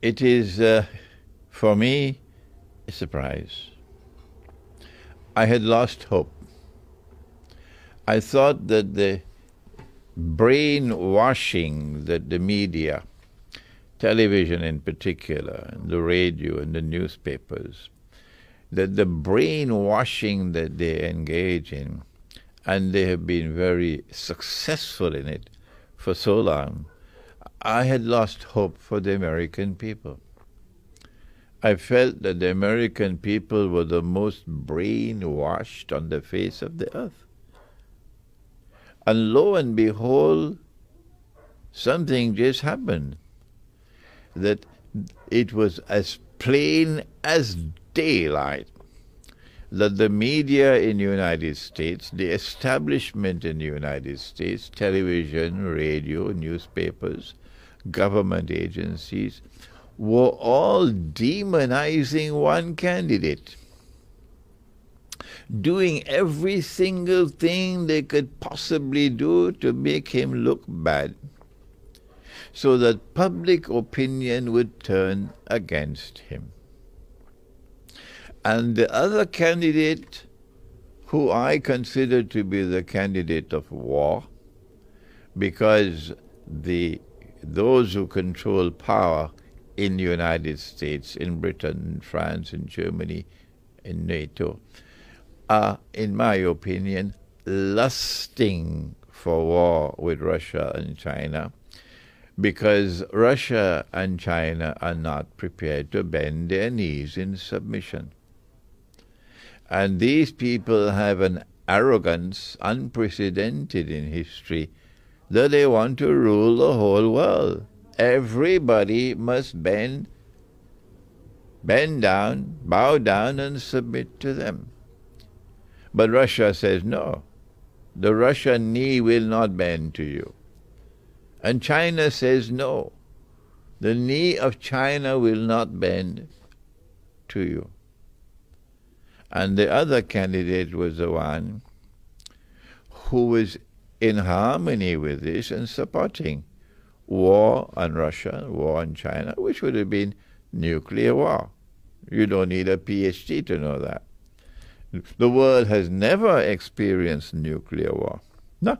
It is, for me, a surprise. I had lost hope. I thought that the brainwashing that the media, television in particular, and the radio and the newspapers, that the brainwashing that they engage in, and they have been very successful in it for so long, I had lost hope for the American people. I felt that the American people were the most brainwashed on the face of the earth. And lo and behold, something just happened. That it was as plain as daylight that the media in the United States, the establishment in the United States, television, radio, newspapers, government agencies, were all demonizing one candidate, doing every single thing they could possibly do to make him look bad, so that public opinion would turn against him. And the other candidate, who I consider to be the candidate of war, because those who control power in the United States, in Britain, France, in Germany, in NATO, are, in my opinion, lusting for war with Russia and China, because Russia and China are not prepared to bend their knees in submission. And these people have an arrogance unprecedented in history that they want to rule the whole world. Everybody must bend down, bow down, and submit to them. But Russia says no. The Russian knee will not bend to you. And China says no. The knee of China will not bend to you. And the other candidate was the one who was in harmony with this and supporting war on Russia, war on China, which would have been nuclear war. You don't need a PhD to know that. The world has never experienced nuclear war. No.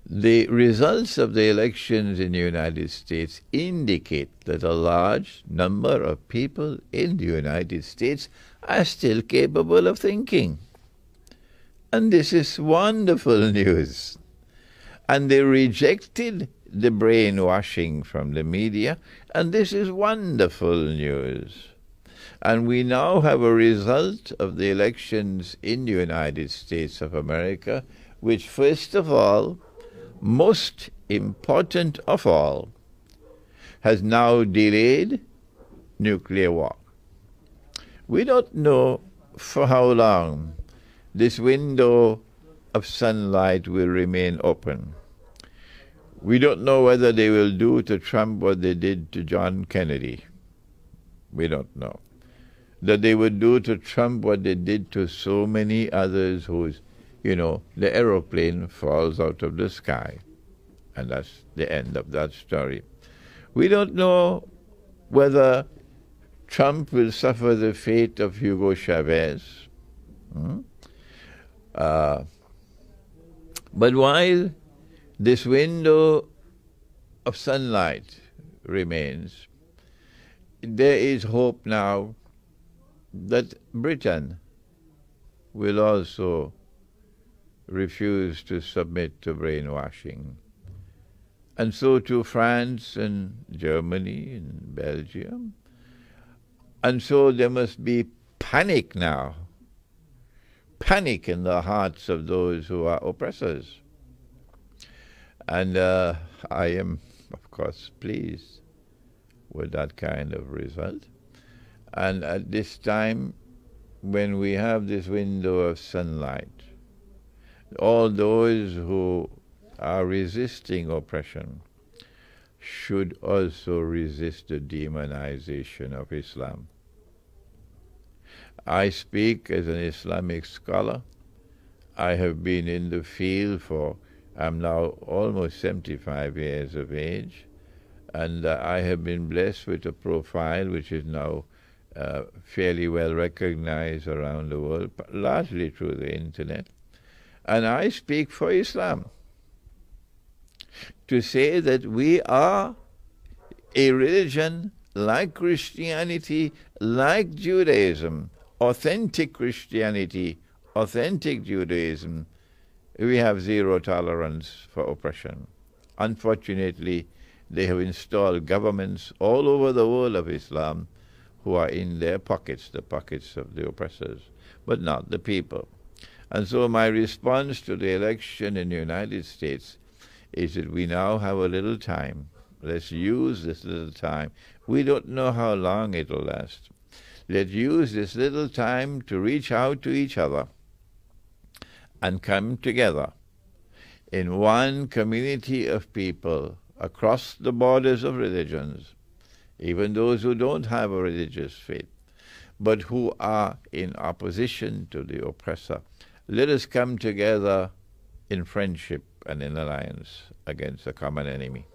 The results of the elections in the United States indicate that a large number of people in the United States are still capable of thinking. And this is wonderful news. And they rejected the brainwashing from the media, and this is wonderful news. And we now have a result of the elections in the United States of America, which first of all, most important of all, has now delayed nuclear war. We don't know for how long this window of sunlight will remain open. We don't know whether they will do to Trump what they did to John Kennedy. We don't know. That they would do to Trump what they did to so many others whose, the aeroplane falls out of the sky. And that's the end of that story. We don't know whether Trump will suffer the fate of Hugo Chavez. But while this window of sunlight remains, there is hope now that Britain will also refuse to submit to brainwashing. And so too France and Germany and Belgium. And so there must be panic now. Panic in the hearts of those who are oppressors. And I am, of course, pleased with that kind of result. And at this time, when we have this window of sunlight, all those who are resisting oppression should also resist the demonization of Islam. I speak as an Islamic scholar. I have been in the field I'm now almost 75 years of age. And I have been blessed with a profile which is now fairly well recognized around the world, largely through the internet. And I speak for Islam to say that we are a religion like Christianity, like Judaism, authentic Christianity, authentic Judaism. We have zero tolerance for oppression. Unfortunately, they have installed governments all over the world of Islam who are in their pockets, the pockets of the oppressors, but not the people. And so my response to the election in the United States is that we now have a little time. Let's use this little time. We don't know how long it'll last. Let's use this little time to reach out to each other and come together in one community of people across the borders of religions, even those who don't have a religious faith, but who are in opposition to the oppressor. Let us come together in friendship and in alliance against a common enemy.